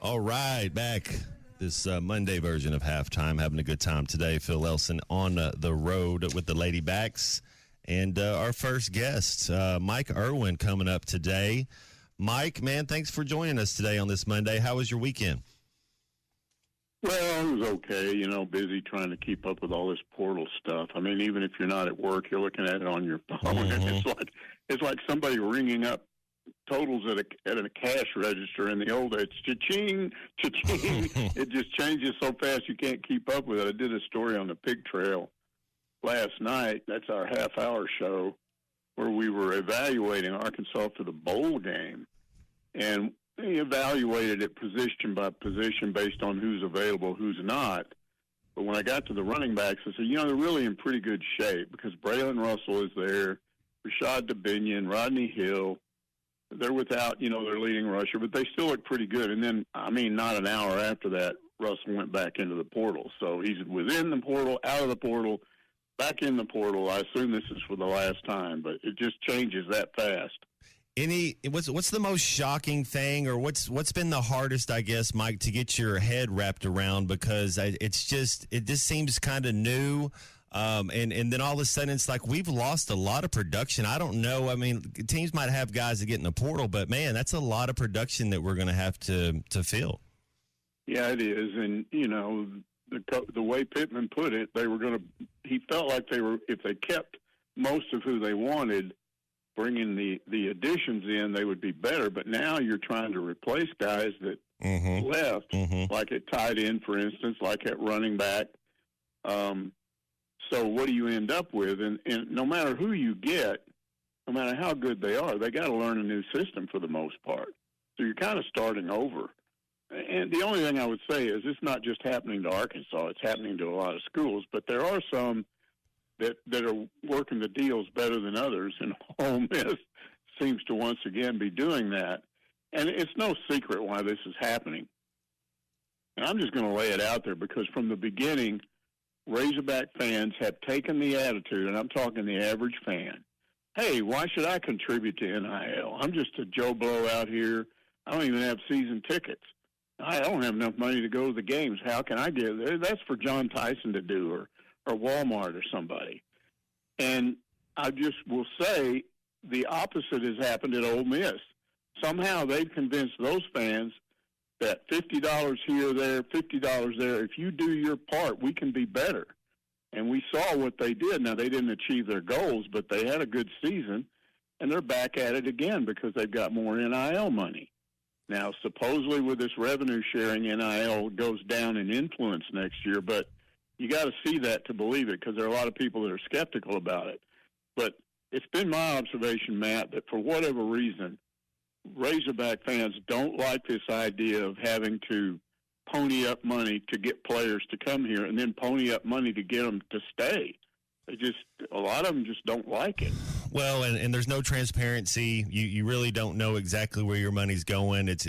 All right, back this Monday version of Halftime. Having a good time today. Phil Elson on the road with the Ladybacks. And our first guest, Mike Irwin, coming up today. Mike, man, thanks for joining us today on this Monday. How was your weekend? Well, it was okay. Busy trying to keep up with all this portal stuff. I mean, even if you're not at work, you're looking at it on your phone. Mm-hmm. And it's like somebody ringing up totals at a cash register. In the old days, cha-ching, cha-ching. It just changes so fast you can't keep up with it. I did a story on the pig trail last night. That's our half-hour show where we were evaluating Arkansas for the bowl game. And they evaluated it position by position based on who's available, who's not. But when I got to the running backs, I said, they're really in pretty good shape because Braylon Russell is there, Rashad DeBinion, Rodney Hill. They're without, their leading rusher, but they still look pretty good. And then, not an hour after that, Russell went back into the portal. So he's within the portal, out of the portal, back in the portal. I assume this is for the last time, but it just changes that fast. What's the most shocking thing, or what's been the hardest, I guess, Mike, to get your head wrapped around? Because it just seems kind of new, and then all of a sudden it's like we've lost a lot of production. I don't know. I mean, teams might have guys that get in the portal, but man, that's a lot of production that we're going to have to fill. Yeah, it is, and the way Pittman put it, he felt like if they kept most of who they wanted, bringing the additions in, they would be better. But now you're trying to replace guys that left, like at tight end, for instance, like at running back. So what do you end up with? And no matter who you get, no matter how good they are, they got to learn a new system for the most part. So you're kind of starting over. And the only thing I would say is it's not just happening to Arkansas. It's happening to a lot of schools. But there are some that are working the deals better than others, and Ole Miss seems to once again be doing that. And it's no secret why this is happening. And I'm just going to lay it out there because from the beginning, Razorback fans have taken the attitude, and I'm talking the average fan, hey, why should I contribute to NIL? I'm just a Joe Blow out here. I don't even have season tickets. I don't have enough money to go to the games. How can I get there? That's for John Tyson to do, or Walmart or somebody. And I just will say the opposite has happened at Ole Miss. Somehow they've convinced those fans that $50 here, there, $50 there, if you do your part, we can be better. And we saw what they did. Now, they didn't achieve their goals, but they had a good season, and they're back at it again because they've got more NIL money. Now, supposedly with this revenue sharing, NIL goes down in influence next year, but you got to see that to believe it because there are a lot of people that are skeptical about it. But it's been my observation, Matt, that for whatever reason, Razorback fans don't like this idea of having to pony up money to get players to come here and then pony up money to get them to stay. A lot of them just don't like it. Well, and there's no transparency. You really don't know exactly where your money's going. It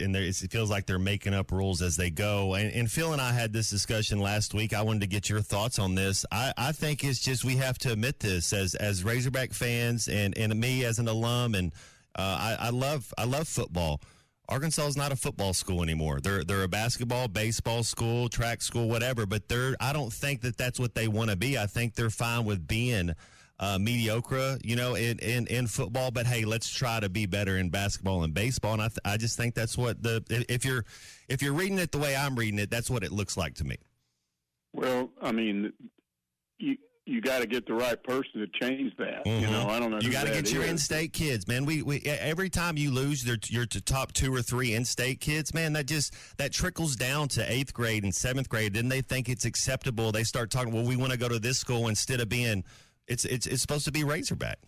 feels like they're making up rules as they go. And Phil and I had this discussion last week. I wanted to get your thoughts on this. I think it's just we have to admit this as Razorback fans and me as an alum, and I love football. Arkansas is not a football school anymore. They're a basketball, baseball school, track school, whatever. But I don't think that's what they want to be. I think they're fine with being mediocre, in football. But hey, let's try to be better in basketball and baseball. And I just think that's what if you're reading it the way I'm reading it, that's what it looks like to me. Well, I mean, you got to get the right person to change that. I don't know. You got to get your in-state kids, man. We every time you lose your top 2 or 3 in-state kids, man, that trickles down to 8th grade and 7th grade. Then they think it's acceptable. They start talking, well, we want to go to this school instead of being it's supposed to be Razorback.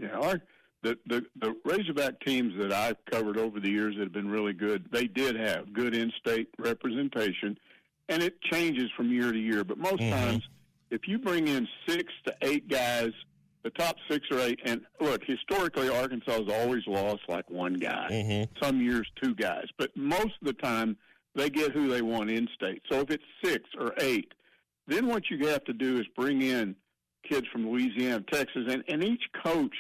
Yeah, the Razorback teams that I've covered over the years that have been really good, they did have good in-state representation, and it changes from year to year. But most times, if you bring in 6 to 8 guys, the top 6 or 8, and look, historically, Arkansas has always lost like 1 guy. Some years 2 guys. But most of the time, they get who they want in-state. So if it's 6 or 8, then what you have to do is bring in kids from Louisiana, Texas, and each coach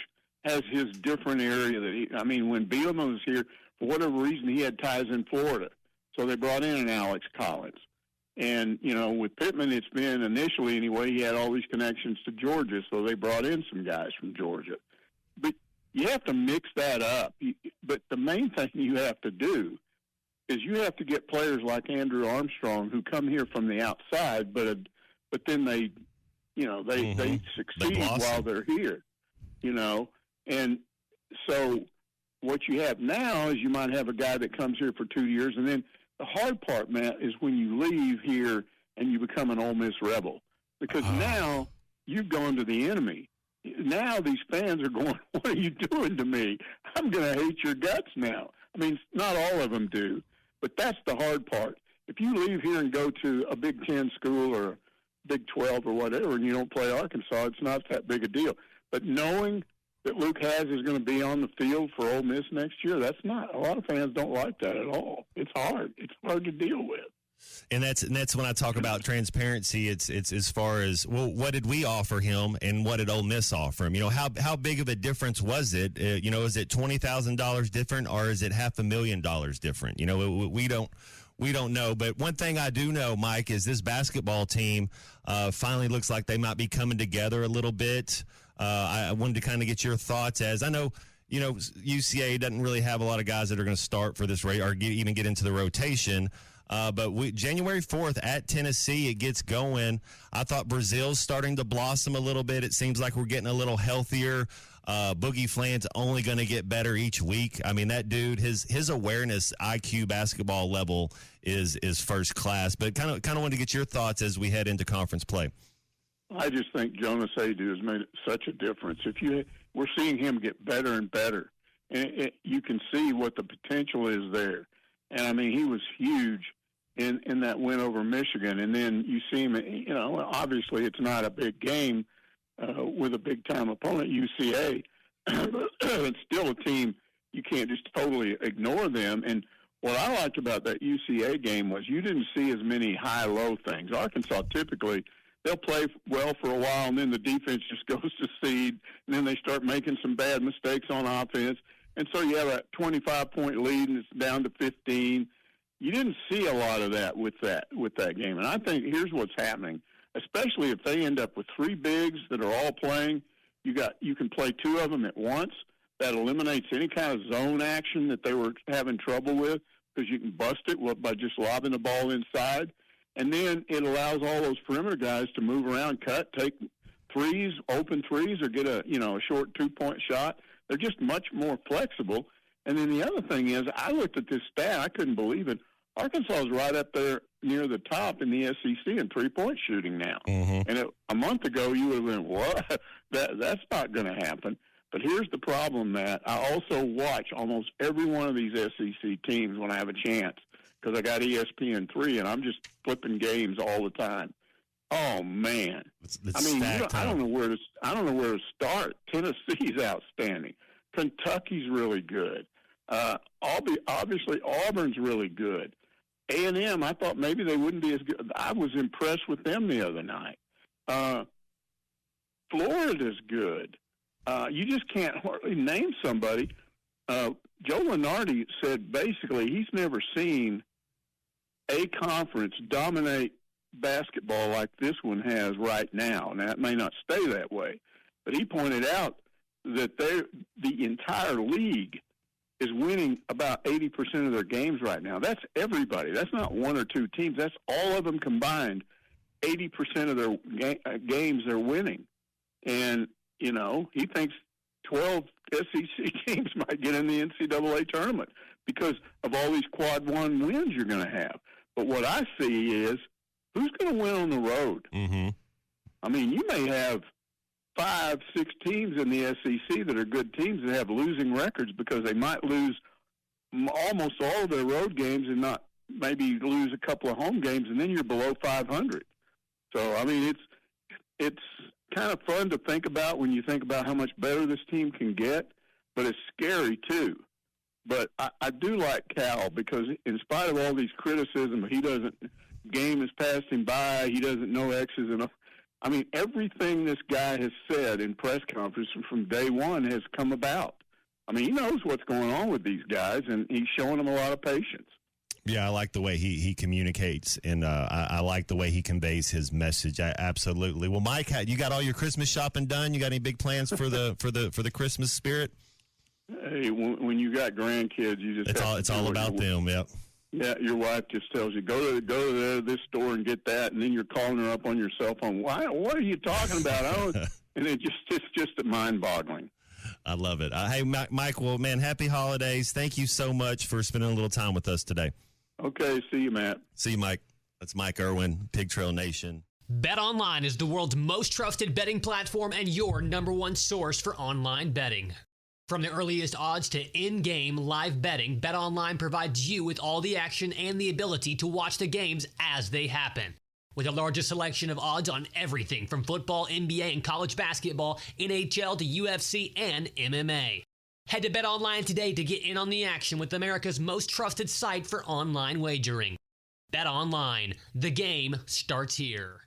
has his different area. When Bielema was here, for whatever reason, he had ties in Florida. So they brought in an Alex Collins. And, with Pittman, it's been initially anyway, he had all these connections to Georgia, so they brought in some guys from Georgia. But you have to mix that up. But the main thing you have to do is you have to get players like Andrew Armstrong who come here from the outside, but then they succeed while they're here, And so what you have now is you might have a guy that comes here for 2 years, and then the hard part, Matt, is when you leave here and you become an Ole Miss rebel, because now you've gone to the enemy. Now these fans are going, what are you doing to me? I'm going to hate your guts now. I mean, not all of them do, but that's the hard part. If you leave here and go to a Big Ten school or Big 12 or whatever and you don't play Arkansas, it's not that big a deal. But knowing that Luke Hasz is going to be on the field for Ole Miss next year, that's not – a lot of fans don't like that at all. It's hard. It's hard to deal with. And that's when I talk about transparency. It's as far as, well, what did we offer him and what did Ole Miss offer him? How big of a difference was it? Is it $20,000 different or is it $500,000 different? We don't know. But one thing I do know, Mike, is this basketball team finally looks like they might be coming together a little bit. I wanted to kind of get your thoughts, as I know, UCA doesn't really have a lot of guys that are going to start for this race or even get into the rotation. But January 4th at Tennessee, it gets going. I thought Brazil's starting to blossom a little bit. It seems like we're getting a little healthier. Boogie Fland's only going to get better each week. I mean, that dude, his awareness, IQ, basketball level is first class. But kind of wanted to get your thoughts as we head into conference play. I just think Jonas Aidoo has made such a difference. We're seeing him get better and better, and you can see what the potential is there. And I mean, he was huge in that win over Michigan. And then you see him, obviously it's not a big game with a big time opponent, UCA, but it's still a team. You can't just totally ignore them. And what I liked about that UCA game was you didn't see as many high-low things. Arkansas typically, they'll play well for a while, and then the defense just goes to seed, and then they start making some bad mistakes on offense. And so you have a 25-point lead, and it's down to 15. You didn't see a lot of that with that game. And I think here's what's happening, especially if they end up with three bigs that are all playing. You can play two of them at once. That eliminates any kind of zone action that they were having trouble with, because you can bust it by just lobbing the ball inside. And then it allows all those perimeter guys to move around, cut, take threes, open threes, or get a short 2-point shot. They're just much more flexible. And then the other thing is, I looked at this stat, I couldn't believe it. Arkansas is right up there near the top in the SEC in three-point shooting now. Mm-hmm. And a month ago, you would have been, what? That's not going to happen. But here's the problem, Matt. I also watch almost every one of these SEC teams when I have a chance, because I got ESPN3, and I'm just flipping games all the time. Oh man! I don't know where to start. Tennessee's outstanding. Kentucky's really good. Obviously, Auburn's really good. A&M, I thought maybe they wouldn't be as good. I was impressed with them the other night. Florida's good. You just can't hardly name somebody. Joe Lunardi said basically he's never seen a conference dominate basketball like this one has right now. Now, it may not stay that way, but he pointed out that the entire league is winning about 80% of their games right now. That's everybody. That's not one or two teams. That's all of them combined. 80% of their games they're winning. And, he thinks 12 SEC teams might get in the NCAA tournament because of all these quad one wins you're going to have. But what I see is, who's going to win on the road? Mm-hmm. I mean, you may have 5, 6 teams in the SEC that are good teams that have losing records because they might lose almost all of their road games and not maybe lose a couple of home games, and then you're below 500. So, I mean, it's kind of fun to think about when you think about how much better this team can get, but it's scary too. But I do like Cal because in spite of all these criticism, game has passed him by, he doesn't know X's and O's. I mean, everything this guy has said in press conferences from day one has come about. I mean, he knows what's going on with these guys, and he's showing them a lot of patience. Yeah, I like the way he communicates, and I like the way he conveys his message. Absolutely. Well, Mike, you got all your Christmas shopping done? You got any big plans for the Christmas spirit? Hey, when you got grandkids, you just it's all about them. Yep. Yeah, your wife just tells you go to this store and get that, and then you're calling her up on your cell phone. Why? What are you talking about? And it's just mind-boggling. I love it. Hey, Mike. Well, man, happy holidays. Thank you so much for spending a little time with us today. Okay, see you, Matt. See you, Mike. That's Mike Irwin, Pig Trail Nation. BetOnline is the world's most trusted betting platform and your number one source for online betting. From the earliest odds to in-game live betting, BetOnline provides you with all the action and the ability to watch the games as they happen. With the largest selection of odds on everything from football, NBA, and college basketball, NHL to UFC and MMA. Head to BetOnline today to get in on the action with America's most trusted site for online wagering. BetOnline, the game starts here.